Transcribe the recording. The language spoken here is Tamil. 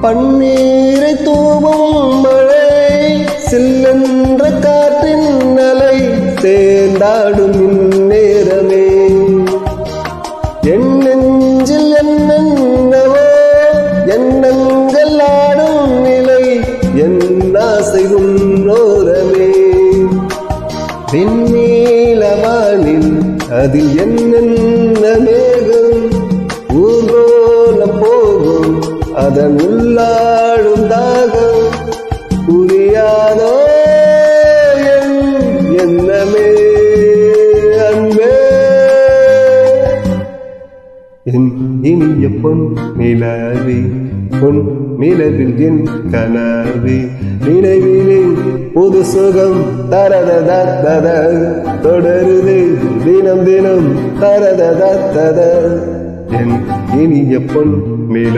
பன்னீரை தூவும் மழை, சில்லென்ற காற்றின் அலை, சேர்ந்தாடும் இந்நேரமே. என் நெஞ்சில் என்னென்னவோ எண்ணங்கள் ஆடும் நிலை, என் ஆசை உன்னோரமே. வெண்ணிலவானில் அதில் என்னென்ன மேகம், ஊர்கோலம் போகும் அதன் உள்ளாடும் தாகம், புரியாதோ என் எண்ணமே அன்பே. என் இனிய பொன் நிலவே, பொன் நிலவில் என் கனவே, நினைவிலே புது சுகம் தரததத தொடருதே தினம் தினம் தரததத. என் இனிய பொன் நிலவே.